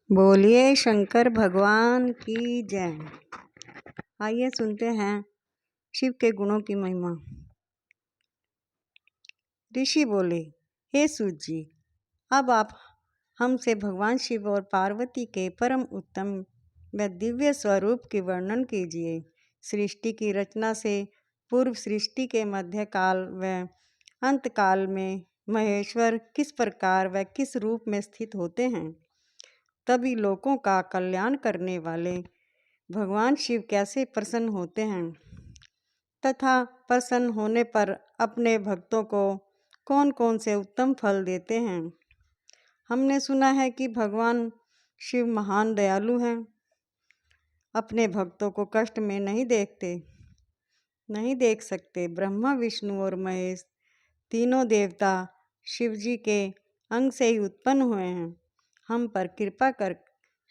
बोलिए शंकर भगवान की जय। आइए सुनते हैं शिव के गुणों की महिमा। ऋषि बोले, हे सूत जी, अब आप हमसे भगवान शिव और पार्वती के परम उत्तम व दिव्य स्वरूप के वर्णन कीजिए। सृष्टि की रचना से पूर्व, सृष्टि के मध्यकाल व अंतकाल में महेश्वर किस प्रकार व किस रूप में स्थित होते हैं। तभी लोगों का कल्याण करने वाले भगवान शिव कैसे प्रसन्न होते हैं तथा प्रसन्न होने पर अपने भक्तों को कौन कौन से उत्तम फल देते हैं। हमने सुना है कि भगवान शिव महान दयालु हैं, अपने भक्तों को कष्ट में नहीं देख सकते। ब्रह्मा, विष्णु और महेश तीनों देवता शिव जी के अंग से ही उत्पन्न हुए हैं। हम पर कृपा कर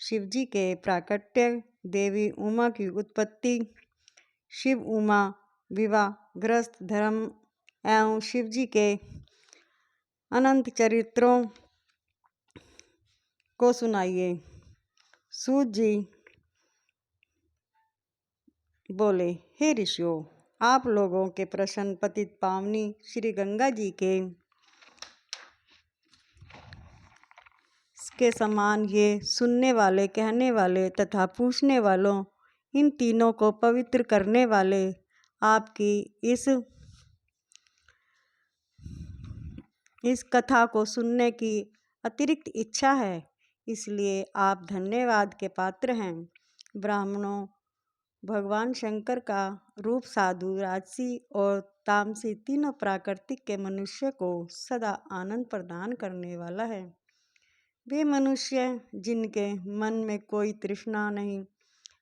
शिव जी के प्राकट्य, देवी उमा की उत्पत्ति, शिव उमा विवाहग्रस्त धर्म एवं शिव जी के अनंत चरित्रों को सुनाइए। सूत जी बोले, हे ऋषियों, आप लोगों के प्रसन्न पतित पावनी श्री गंगा जी के समान ये सुनने वाले, कहने वाले तथा पूछने वालों, इन तीनों को पवित्र करने वाले आपकी इस कथा को सुनने की अतिरिक्त इच्छा है, इसलिए आप धन्यवाद के पात्र हैं। ब्राह्मणों, भगवान शंकर का रूप साधु, राजसी और तामसी तीनों प्राकृतिक के मनुष्य को सदा आनंद प्रदान करने वाला है। वे मनुष्य जिनके मन में कोई तृष्णा नहीं,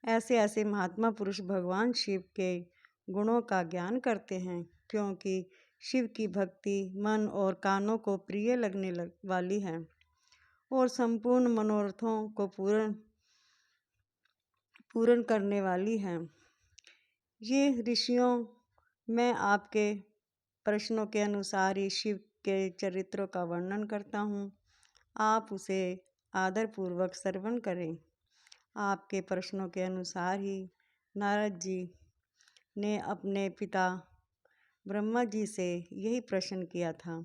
ऐसे महात्मा पुरुष भगवान शिव के गुणों का ज्ञान करते हैं, क्योंकि शिव की भक्ति मन और कानों को प्रिय लगने वाली है और संपूर्ण मनोरथों को पूर्ण करने वाली है। ये ऋषियों, मैं आपके प्रश्नों के अनुसार ही शिव के चरित्रों का वर्णन करता हूँ। आप उसे आदरपूर्वक श्रवण करें। आपके प्रश्नों के अनुसार ही नारद जी ने अपने पिता ब्रह्मा जी से यही प्रश्न किया था।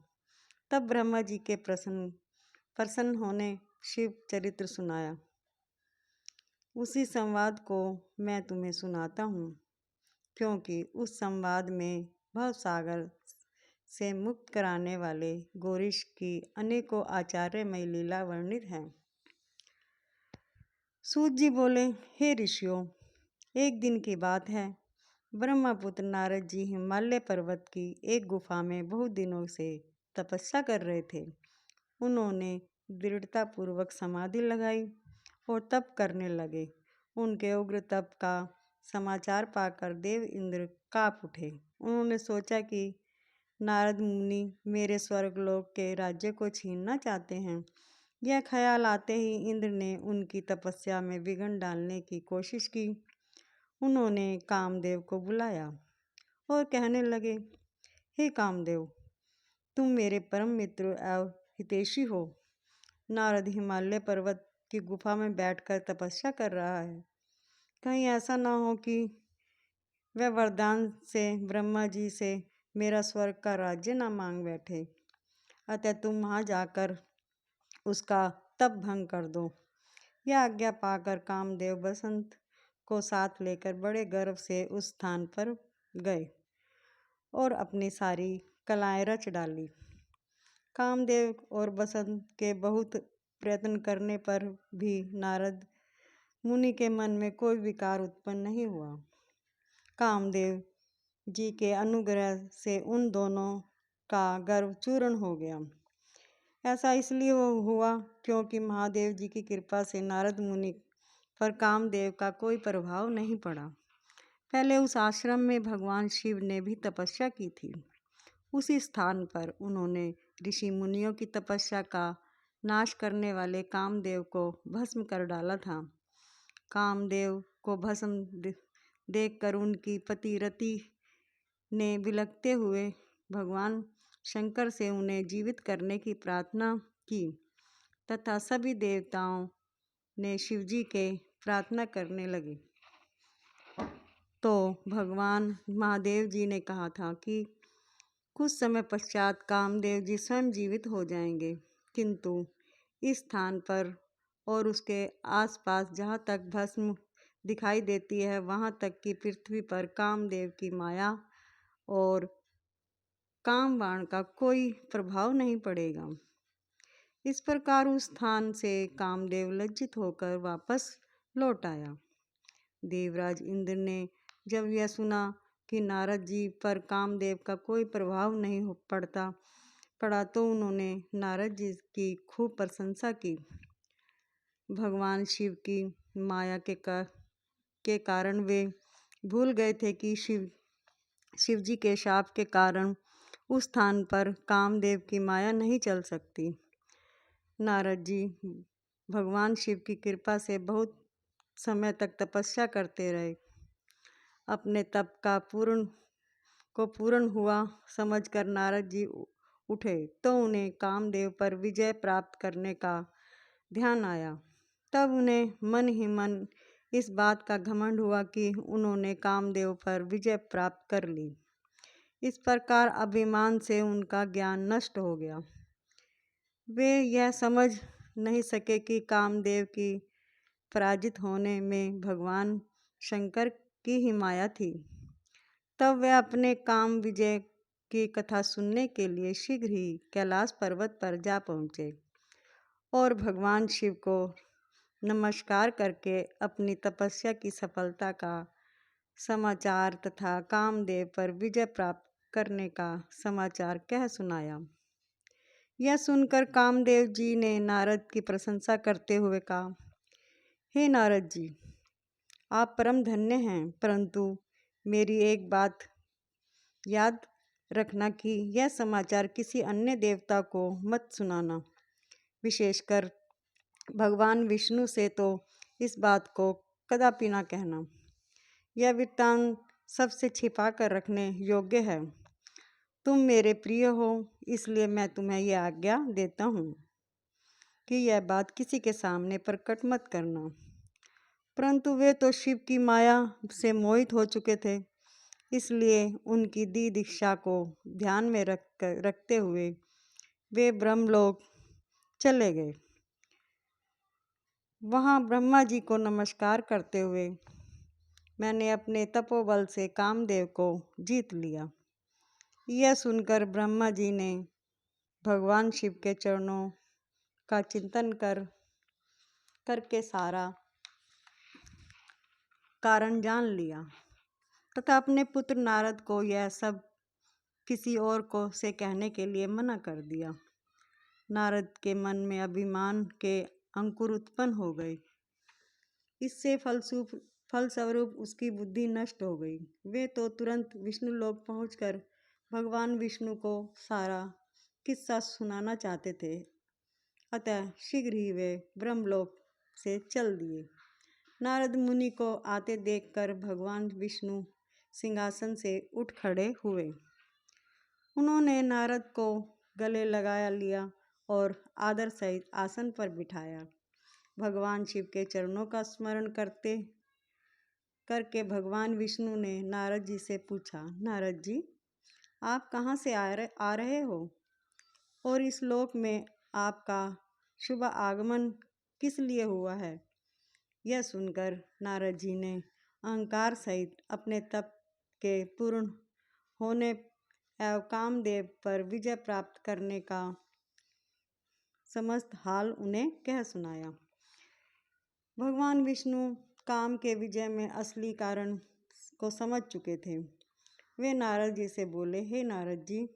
तब ब्रह्मा जी के प्रसन्न होने शिव चरित्र सुनाया। उसी संवाद को मैं तुम्हें सुनाता हूँ, क्योंकि उस संवाद में भवसागर से मुक्त कराने वाले गौरीश की अनेकों आचार्यमय लीला वर्णित है। सूत जी बोले, हे ऋषियों, एक दिन की बात है। ब्रह्मपुत्र नारद जी हिमालय पर्वत की एक गुफा में बहुत दिनों से तपस्या कर रहे थे। उन्होंने दृढ़तापूर्वक समाधि लगाई और तप करने लगे। उनके उग्र तप का समाचार पाकर देव इंद्र काँप उठे। उन्होंने सोचा कि नारद मुनि मेरे स्वर्गलोक के राज्य को छीनना चाहते हैं। यह ख्याल आते ही इंद्र ने उनकी तपस्या में विघ्न डालने की कोशिश की। उन्होंने कामदेव को बुलाया और कहने लगे, हे कामदेव, तुम मेरे परम मित्र एवं हितैषी हो। नारद हिमालय पर्वत की गुफा में बैठकर तपस्या कर रहा है। कहीं ऐसा ना हो कि वह वरदान से ब्रह्मा जी से मेरा स्वर्ग का राज्य ना मांग बैठे। अतः तुम वहाँ जाकर उसका तप भंग कर दो। यह आज्ञा पाकर कामदेव बसंत को साथ लेकर बड़े गर्व से उस स्थान पर गए और अपनी सारी कलाएं रच डाली। कामदेव और बसंत के बहुत प्रयत्न करने पर भी नारद मुनि के मन में कोई विकार उत्पन्न नहीं हुआ। कामदेव जी के अनुग्रह से उन दोनों का गर्व चूर्ण हो गया। ऐसा इसलिए हुआ क्योंकि महादेव जी की कृपा से नारद मुनि पर कामदेव का कोई प्रभाव नहीं पड़ा। पहले उस आश्रम में भगवान शिव ने भी तपस्या की थी। उसी स्थान पर उन्होंने ऋषि मुनियों की तपस्या का नाश करने वाले कामदेव को भस्म कर डाला था। कामदेव को भस्म देखकर उनकी पति रति ने बिलखते हुए भगवान शंकर से उन्हें जीवित करने की प्रार्थना की तथा सभी देवताओं ने शिवजी के प्रार्थना करने लगे तो भगवान महादेव जी ने कहा था कि कुछ समय पश्चात कामदेव जी स्वयं जीवित हो जाएंगे, किंतु इस स्थान पर और उसके आसपास जहाँ तक भस्म दिखाई देती है वहाँ तक की पृथ्वी पर कामदेव की माया और कामबाण का कोई प्रभाव नहीं पड़ेगा। इस प्रकार उस स्थान से कामदेव लज्जित होकर वापस लौट आया। देवराज इंद्र ने जब यह सुना कि नारद जी पर कामदेव का कोई प्रभाव नहीं पड़ा तो उन्होंने नारद जी की खूब प्रशंसा की। भगवान शिव की माया के कारण वे भूल गए थे कि शिव जी के शाप के कारण उस स्थान पर कामदेव की माया नहीं चल सकती। नारद जी भगवान शिव की कृपा से बहुत समय तक तपस्या करते रहे। अपने तप का पूर्ण हुआ समझकर नारद जी उठे तो उन्हें कामदेव पर विजय प्राप्त करने का ध्यान आया। तब उन्हें मन ही मन इस बात का घमंड हुआ कि उन्होंने कामदेव पर विजय प्राप्त कर ली। इस प्रकार अभिमान से उनका ज्ञान नष्ट हो गया। वे यह समझ नहीं सके कि कामदेव की पराजित होने में भगवान शंकर की ही माया थी। तब वे अपने काम विजय की कथा सुनने के लिए शीघ्र ही कैलाश पर्वत पर जा पहुँचे और भगवान शिव को नमस्कार करके अपनी तपस्या की सफलता का समाचार तथा कामदेव पर विजय प्राप्त करने का समाचार कह सुनाया। यह सुनकर कामदेव जी ने नारद की प्रशंसा करते हुए कहा, हे नारद जी, आप परम धन्य हैं, परंतु मेरी एक बात याद रखना कि यह समाचार किसी अन्य देवता को मत सुनाना। विशेषकर भगवान विष्णु से तो इस बात को कदापि न कहना। यह वृत्तांत सबसे छिपा कर रखने योग्य है। तुम मेरे प्रिय हो, इसलिए मैं तुम्हें यह आज्ञा देता हूँ कि यह बात किसी के सामने प्रकट मत करना। परंतु वे तो शिव की माया से मोहित हो चुके थे, इसलिए उनकी दी दीक्षा को ध्यान में रखते हुए वे ब्रह्मलोक चले गए। वहाँ ब्रह्मा जी को नमस्कार करते हुए मैंने अपने तपोबल से कामदेव को जीत लिया। यह सुनकर ब्रह्मा जी ने भगवान शिव के चरणों का चिंतन करके सारा कारण जान लिया तथा अपने पुत्र नारद को यह सब किसी और को से कहने के लिए मना कर दिया। नारद के मन में अभिमान के अंकुर उत्पन्न हो गए। इससे फलस्वरूप उसकी बुद्धि नष्ट हो गई। वे तो तुरंत विष्णुलोक पहुंचकर भगवान विष्णु को सारा किस्सा सुनाना चाहते थे। अतः शीघ्र ही वे ब्रह्मलोक से चल दिए। नारद मुनि को आते देखकर भगवान विष्णु सिंहासन से उठ खड़े हुए। उन्होंने नारद को गले लगा लिया और आदर सहित आसन पर बिठाया। भगवान शिव के चरणों का स्मरण करके भगवान विष्णु ने नारद जी से पूछा, नारद जी, आप कहाँ से आ रहे हो और इस लोक में आपका शुभ आगमन किस लिए हुआ है? यह सुनकर नारद जी ने अहंकार सहित अपने तप के पूर्ण होने एवं कामदेव पर विजय प्राप्त करने का समस्त हाल उन्हें कह सुनाया। भगवान विष्णु काम के विजय में असली कारण को समझ चुके थे। वे नारद जी से बोले, हे नारद जी,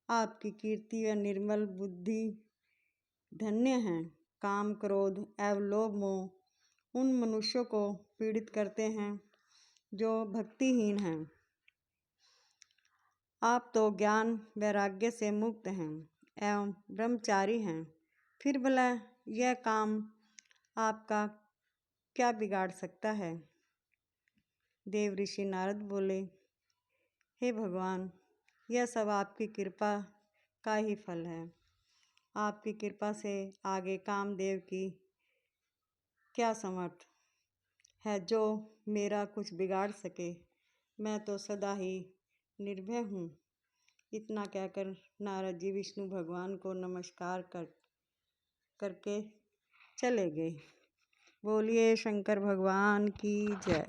आपकी कीर्ति व निर्मल बुद्धि धन्य हैं। काम, क्रोध एवं लोभ मोह उन मनुष्यों को पीड़ित करते हैं जो भक्तिहीन हैं। आप तो ज्ञान वैराग्य से मुक्त हैं एवं ब्रह्मचारी हैं, फिर भला यह काम आपका क्या बिगाड़ सकता है? देव ऋषि नारद बोले, हे भगवान, यह सब आपकी कृपा का ही फल है। आपकी कृपा से आगे कामदेव की क्या समर्थ है जो मेरा कुछ बिगाड़ सके। मैं तो सदा ही निर्भय हूँ। इतना कहकर नारद जी विष्णु भगवान को नमस्कार करके चले गए। बोलिए शंकर भगवान की जय।